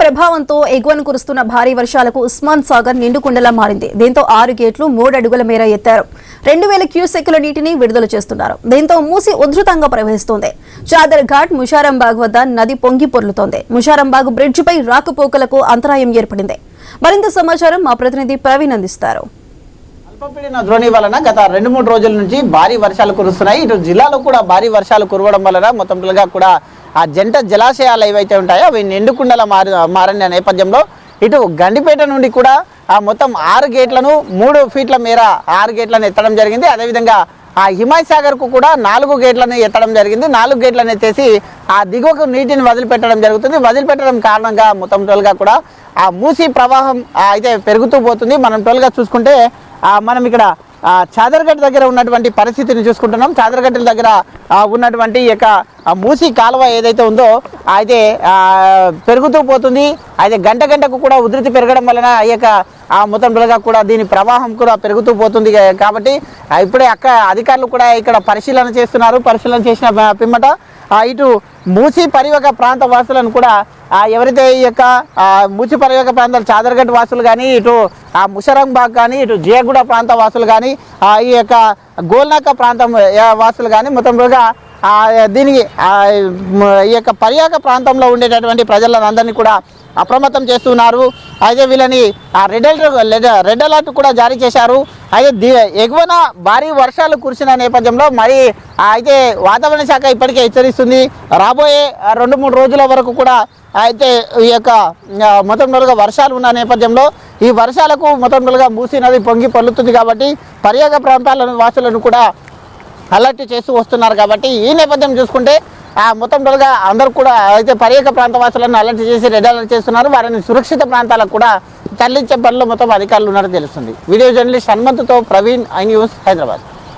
ప్రభావంతో ఎగువన కురుస్తున్న భారీ వర్షాలకు ఉస్మాన్ సాగర్ నిండుకుండలా మారింది. దీంతో 6 గేట్లు 3 అడుగుల మేర ఎత్తారు. 2000 క్యూసెక్కుల నీటిని విడుదల చేస్తున్నారు. దీంతో మూసి ఉధృతంగా ప్రవహిస్తోంది. చాదర్ ఘాట్ ముషారంబాగ్ వద్ద నది పొంగి పొర్లుతోంది. ముషారంబాగ్ బ్రిడ్జిపై రాకపోకలకు అంతరాయం ఏర్పడింది. మరింత సమాచారం మా ప్రతినిధి ప్రవీణ్ అందిస్తారు. అల్పపీడన ద్రోణి వలన గత 2-3 రోజుల నుంచి భారీ వర్షాలు కురుస్తున్నాయి. ఇటు జిల్లాలో కూడా భారీ వర్షాలు కురవడం వలన మొత్తంగా కూడా ఆ జంట జలాశయాలు ఏవైతే ఉంటాయో అవి నిండుకుండల మారిన నేపథ్యంలో ఇటు గండిపేట నుండి కూడా మొత్తం 6 గేట్లను 3 ఫీట్ల మేర 6 గేట్లను ఎత్తడం జరిగింది. అదేవిధంగా ఆ హిమాయ్ సాగర్ కు కూడా 4 గేట్లను ఎత్తడం జరిగింది. 4 గేట్లను ఎత్తేసి ఆ దిగువకు నీటిని వదిలిపెట్టడం జరుగుతుంది. వదిలిపెట్టడం కారణంగా మొత్తం కూడా ఆ మూసీ ప్రవాహం అయితే పెరుగుతూ పోతుంది. మనం టోల్గా చూసుకుంటే మనం ఇక్కడ చాదర్ఘట్ దగ్గర ఉన్నటువంటి పరిస్థితిని చూసుకుంటున్నాం. చాదర్ఘట్ దగ్గర ఉన్నటువంటి ఈ యొక్క మూసీ కాలువ ఏదైతే ఉందో అయితే పెరుగుతూ పోతుంది. అయితే గంటకు కూడా ఉధృతి పెరగడం వలన ఈ యొక్క మొత్తంగా కూడా దీని ప్రవాహం కూడా పెరుగుతూ పోతుంది. కాబట్టి ఇప్పుడే అధికారులు కూడా ఇక్కడ పరిశీలన చేస్తున్నారు. పరిశీలన చేసిన పిమ్మట ఇటు మూసీ పరివాహక ప్రాంత వాసులను కూడా ఎవరైతే ఈ యొక్క మూసీ పరివాహక ప్రాంతాలు చాదర్ఘట్ వాసులు కానీ, ఇటు ముషారంబాగ్ కానీ, ఇటు జియాగూడ ప్రాంత వాసులు కానీ, ఈ యొక్క గోల్నాక ప్రాంతం వాసులు కానీ మొత్తంగా దీనికి ఈ యొక్క పరివాహక ప్రాంతంలో ఉండేటటువంటి ప్రజలందరినీ కూడా అప్రమత్తం చేస్తున్నారు. అయితే వీళ్ళని రెడ్ అలర్ట్ కూడా జారీ చేశారు. అయితే ఎగువన భారీ వర్షాలు కురిసిన నేపథ్యంలో మరి అయితే వాతావరణ శాఖ ఇప్పటికే హెచ్చరిస్తుంది. రాబోయే 2-3 రోజుల వరకు కూడా అయితే ఈ యొక్క మొత్తంగా వర్షాలు ఉన్న నేపథ్యంలో ఈ వర్షాలకు మొత్తంగా మూసీ నది పొంగి పొల్లుతుంది. కాబట్టి పరివాహక ప్రాంతాల వాసులను కూడా అలర్ట్ చేస్తూ వస్తున్నారు. కాబట్టి ఈ నేపథ్యం చూసుకుంటే మొత్తంగా అందరూ కూడా అయితే పరివాహక ప్రాంత వాసులను అలర్ట్ చేసి రెడ్ అలర్ట్ చేస్తున్నారు. వారిని సురక్షిత ప్రాంతాలకు కూడా తరలించే పనిలో మొత్తం అధికారులు ఉన్నారని తెలుస్తుంది. వీడియో జర్నలిస్ట్ హనుమంతుతో ప్రవీణ్, ఐ న్యూస్, హైదరాబాద్.